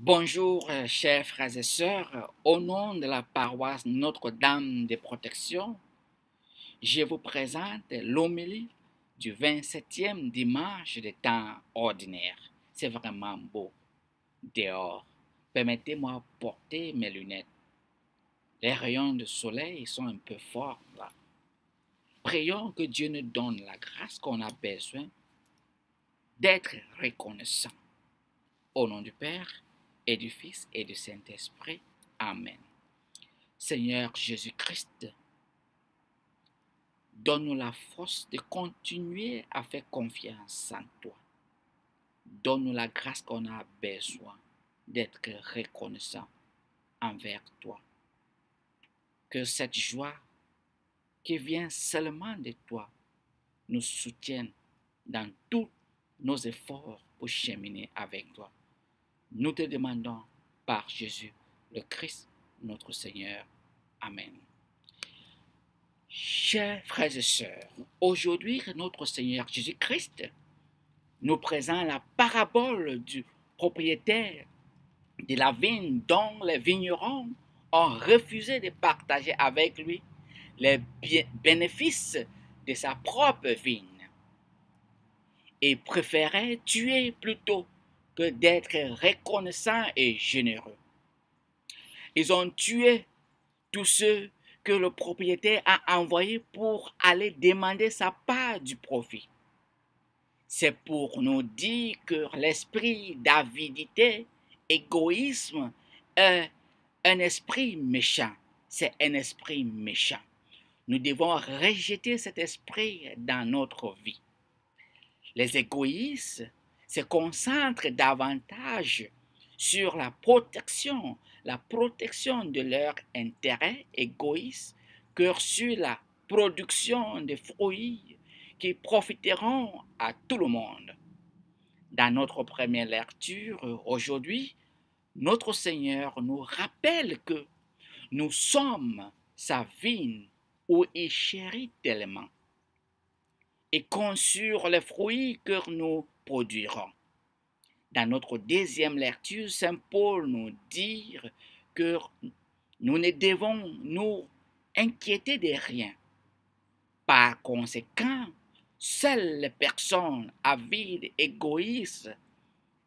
Bonjour, chers frères et sœurs. Au nom de la paroisse Notre-Dame de Protection, je vous présente l'homélie du 27e dimanche des temps ordinaires. C'est vraiment beau dehors. Permettez-moi de porter mes lunettes. Les rayons de soleil sont un peu forts là. Prions que Dieu nous donne la grâce qu'on a besoin d'être reconnaissant. Au nom du Père, et du Fils et du Saint-Esprit. Amen. Seigneur Jésus-Christ, donne-nous la force de continuer à faire confiance en toi. Donne-nous la grâce qu'on a besoin d'être reconnaissant envers toi. Que cette joie qui vient seulement de toi nous soutienne dans tous nos efforts pour cheminer avec toi. Nous te demandons par Jésus le Christ, notre Seigneur. Amen. Chers frères et sœurs, aujourd'hui notre Seigneur Jésus-Christ nous présente la parabole du propriétaire de la vigne dont les vignerons ont refusé de partager avec lui les bénéfices de sa propre vigne et préféraient tuer plutôt que d'être reconnaissants et généreux. Ils ont tué tous ceux que le propriétaire a envoyés pour aller demander sa part du profit. C'est pour nous dire que l'esprit d'avidité, égoïsme, est un esprit méchant. C'est un esprit méchant. Nous devons rejeter cet esprit dans notre vie. Les égoïstes se concentrent davantage sur la protection de leurs intérêts égoïstes que sur la production de fruits qui profiteront à tout le monde. Dans notre première lecture aujourd'hui, notre Seigneur nous rappelle que nous sommes sa vigne où il chérit tellement et compte sur les fruits que nous produirons. Dans notre deuxième lecture, Saint Paul nous dit que nous ne devons nous inquiéter de rien. Par conséquent, seules les personnes avides, égoïstes,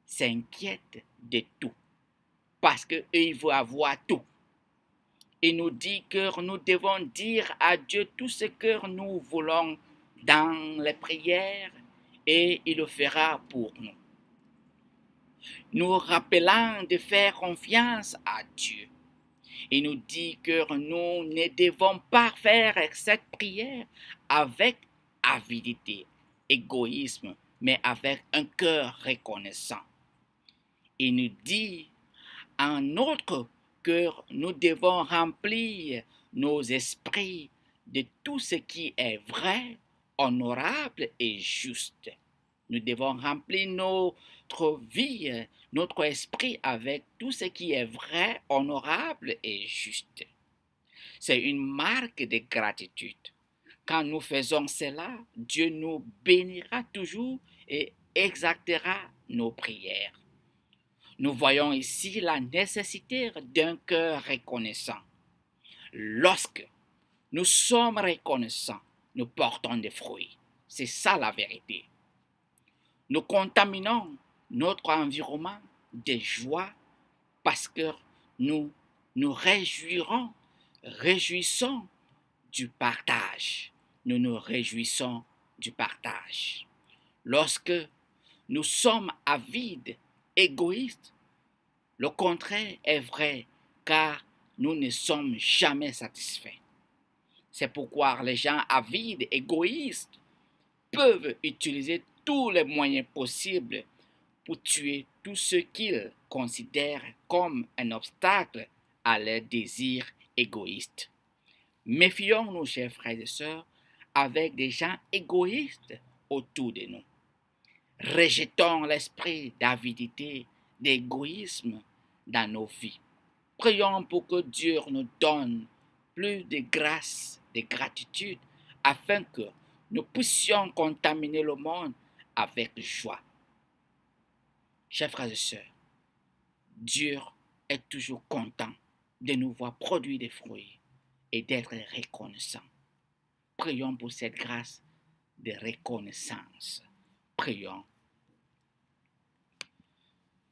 s'inquiètent de tout, parce qu'ils veulent avoir tout. Il nous dit que nous devons dire à Dieu tout ce que nous voulons dans les prières, et il le fera pour nous. Nous rappelant de faire confiance à Dieu. Il nous dit que nous ne devons pas faire cette prière avec avidité, égoïsme, mais avec un cœur reconnaissant. Il nous dit en outre que nous devons remplir nos esprits de tout ce qui est vrai, honorable et juste. Nous devons remplir notre vie, notre esprit avec tout ce qui est vrai, honorable et juste. C'est une marque de gratitude. Quand nous faisons cela, Dieu nous bénira toujours et exaltera nos prières. Nous voyons ici la nécessité d'un cœur reconnaissant. Lorsque nous sommes reconnaissants, nous portons des fruits. C'est ça la vérité. Nous contaminons notre environnement de joie parce que nous nous réjouissons du partage. Nous nous réjouissons du partage. Lorsque nous sommes avides, égoïstes, le contraire est vrai car nous ne sommes jamais satisfaits. C'est pourquoi les gens avides, égoïstes, peuvent utiliser tous les moyens possibles pour tuer tout ce qu'ils considèrent comme un obstacle à leurs désirs égoïstes. Méfions-nous, chers frères et sœurs, avec des gens égoïstes autour de nous. Rejetons l'esprit d'avidité, d'égoïsme dans nos vies. Prions pour que Dieu nous donne plus de grâce, de gratitude, afin que nous puissions contaminer le monde avec joie. Chers frères et sœurs, Dieu est toujours content de nous voir produire des fruits et d'être reconnaissant. Prions pour cette grâce de reconnaissance. Prions.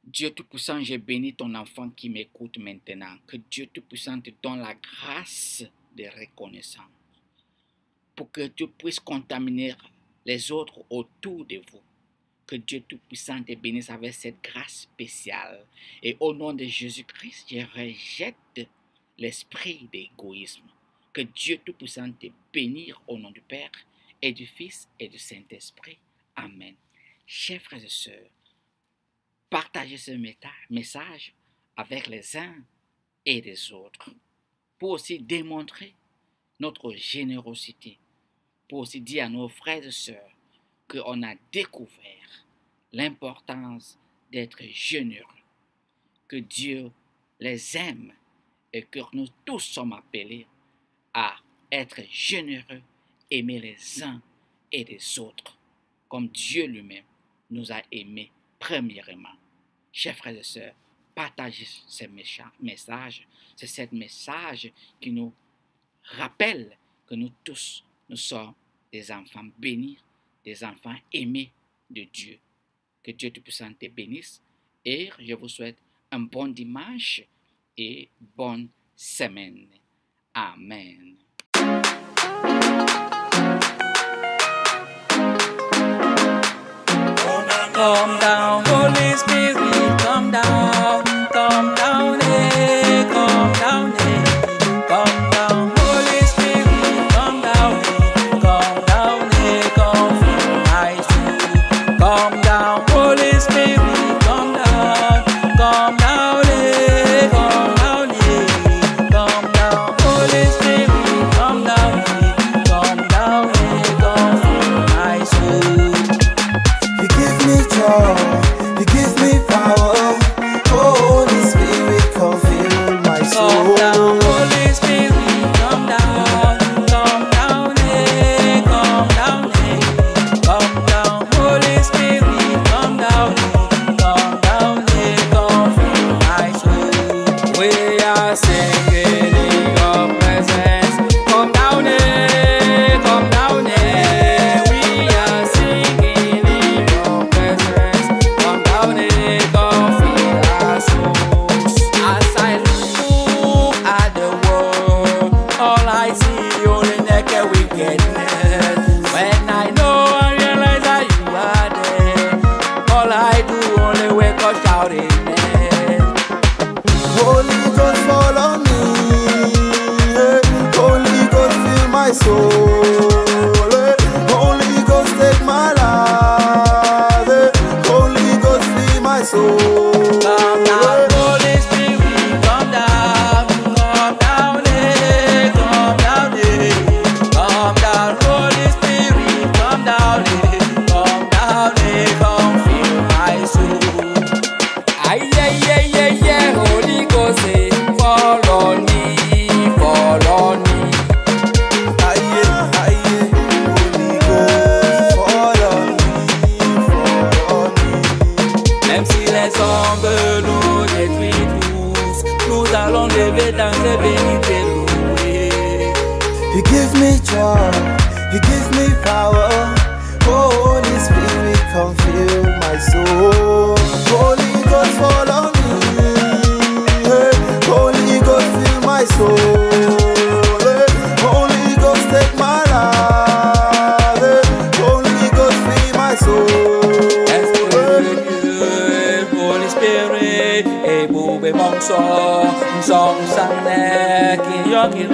Dieu Tout-Puissant, j'ai béni ton enfant qui m'écoute maintenant. Que Dieu Tout-Puissant te donne la grâce de reconnaissance pour que tu puisses contaminer les autres autour de vous. Que Dieu Tout-Puissant te bénisse avec cette grâce spéciale. Et au nom de Jésus-Christ, je rejette l'esprit d'égoïsme. Que Dieu Tout-Puissant te bénisse au nom du Père et du Fils et du Saint-Esprit. Amen. Chers frères et sœurs, partagez ce message avec les uns et les autres pour aussi démontrer notre générosité, pour aussi dire à nos frères et sœurs qu'on a découvert l'importance d'être généreux, que Dieu les aime et que nous tous sommes appelés à être généreux, aimer les uns et les autres, comme Dieu lui-même nous a aimés premièrement. Chers frères et sœurs, partagez ce message. C'est ce message qui nous rappelle que nous tous, nous sommes des enfants bénis, des enfants aimés de Dieu. Que Dieu Tout-Puissant te bénisse et je vous souhaite un bon dimanche et bonne semaine. Amen. Come down, Holy Spirit, come down, eh, come down, eh, come down, Holy Spirit, come down, eh, come fill my soul. Come down, Holy Spirit, come down, eh, come down, Holy Spirit, come down, eh, come fill my soul. You give me joy, you give me power. Holy Spirit, come fill my soul. Come down, Holy Spirit, come down, eh, come down, Holy Spirit, come down, eh, come fill my soul. We are singing in your presence. Come down, eh, we are singing in your presence. Come down, eh, come fill our souls. As I look at the world, all I see only naked wickedness. When I know and realize that you are there, all I do only wake up shouting, eh. Holy Ghost, fall on me. Holy Ghost, fill my soul. Holy Ghost, take my life. Holy Ghost, fill my soul. Come down, Holy Spirit, come down, eh, come down, Holy Spirit, come down, eh, come fill my soul. Aye, Holy Ghost, eh, fall on me, fall on me. Aye, Holy Ghost, fall on me. Même si les hommes veulent nous détruire tous, nous allons lever dans les bénis et louer. You give me joy, you give me power. Holy Spirit, come fill my soul. Holy Ghost, fall on me. Holy Ghost, fill my soul. Holy Ghost, take my life. Holy Ghost, fill my soul. Esprit de Dieu, Holy Spirit, et boube mon son sang qui yaki,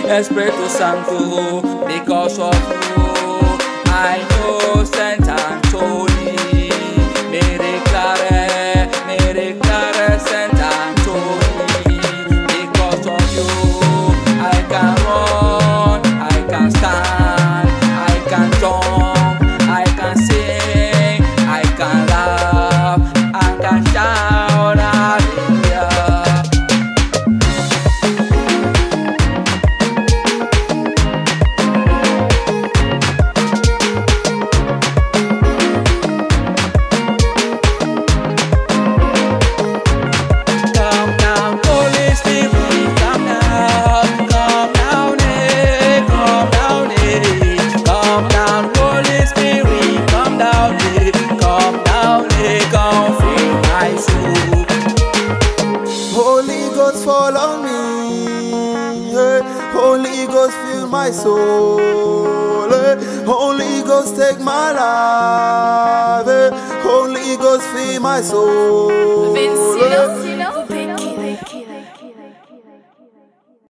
Espiritu Santo, because of you, I know Saint Anthony, me declare Saint Anthony, because of you, I can run, I can stand, I can jump, I can sing, I can laugh, I can shout, hallelujah. Ghost fall on me. Hey, Holy Ghost fill my soul. Hey, Holy Ghost take my life. Hey, Holy Ghost fill my soul. Vinci.